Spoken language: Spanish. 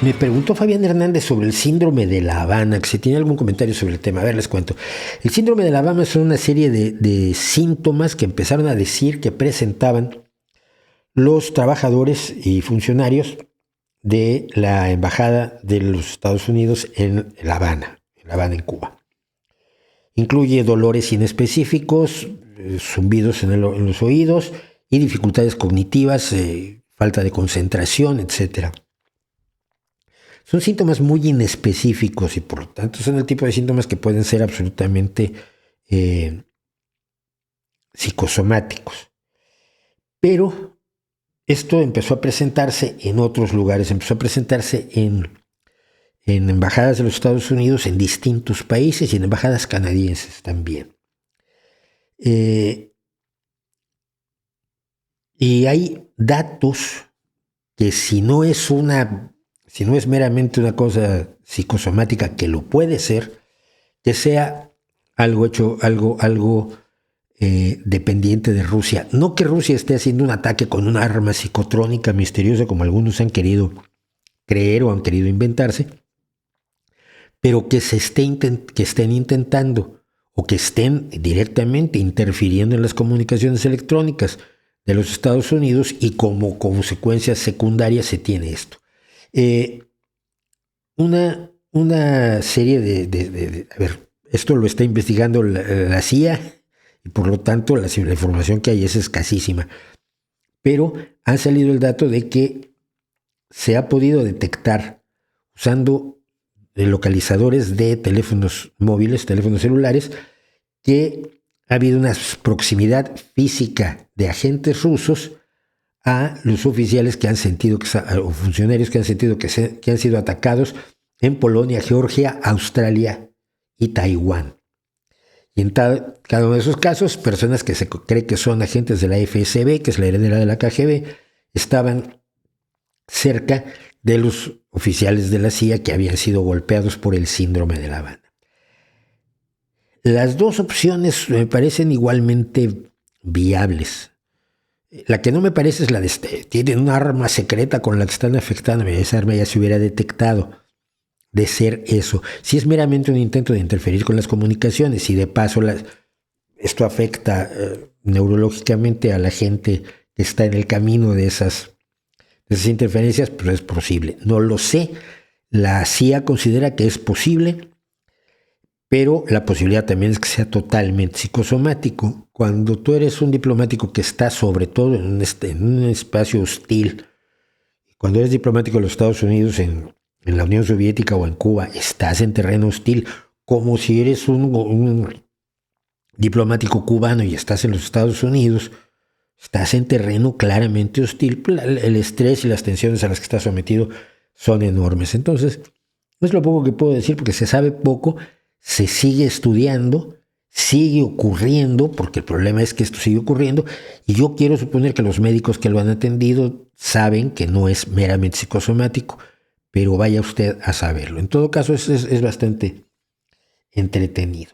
Me preguntó Fabián Hernández sobre el síndrome de La Habana, que si tiene algún comentario sobre el tema. A ver, les cuento. El síndrome de La Habana son una serie de síntomas que empezaron a decir que presentaban los trabajadores y funcionarios de la Embajada de los Estados Unidos en La Habana, en Cuba. Incluye dolores inespecíficos, zumbidos en los oídos y dificultades cognitivas, falta de concentración, etc. Son síntomas muy inespecíficos y por lo tanto son el tipo de síntomas que pueden ser absolutamente psicosomáticos. Pero esto empezó a presentarse en otros lugares, empezó a presentarse en embajadas de los Estados Unidos en distintos países y en embajadas canadienses también. Y hay datos que si no es meramente una cosa psicosomática, que lo puede ser, que sea algo dependiente de Rusia. No que Rusia esté haciendo un ataque con una arma psicotrónica misteriosa como algunos han querido creer o han querido inventarse, pero que estén intentando o que estén directamente interfiriendo en las comunicaciones electrónicas de los Estados Unidos y como consecuencia secundaria se tiene esto. Una serie a ver, esto lo está investigando la CIA y por lo tanto la información que hay es escasísima, pero ha salido el dato de que se ha podido detectar usando localizadores de teléfonos móviles, teléfonos celulares, que ha habido una proximidad física de agentes rusos a los oficiales que han sentido o funcionarios que han sentido que han sido atacados en Polonia, Georgia, Australia y Taiwán. Y en cada uno de esos casos, personas que se cree que son agentes de la FSB, que es la heredera de la KGB, estaban cerca de los oficiales de la CIA que habían sido golpeados por el síndrome de La Habana. Las dos opciones me parecen igualmente viables. La que no me parece es la de tienen un arma secreta con la que están afectando. Esa arma ya se hubiera detectado de ser eso. Si es meramente un intento de interferir con las comunicaciones y de paso esto afecta neurológicamente a la gente que está en el camino de esas interferencias, pues es posible. No lo sé. La CIA considera que es posible, pero la posibilidad también es que sea totalmente psicosomático. Cuando tú eres un diplomático que está sobre todo en un espacio hostil, cuando eres diplomático de los Estados Unidos en la Unión Soviética o en Cuba, estás en terreno hostil, como si eres un diplomático cubano y estás en los Estados Unidos, estás en terreno claramente hostil. El estrés y las tensiones a las que estás sometido son enormes. Entonces, es lo poco que puedo decir porque se sabe poco, se sigue estudiando, sigue ocurriendo, porque el problema es que esto sigue ocurriendo, y yo quiero suponer que los médicos que lo han atendido saben que no es meramente psicosomático, pero vaya usted a saberlo. En todo caso, es bastante entretenido.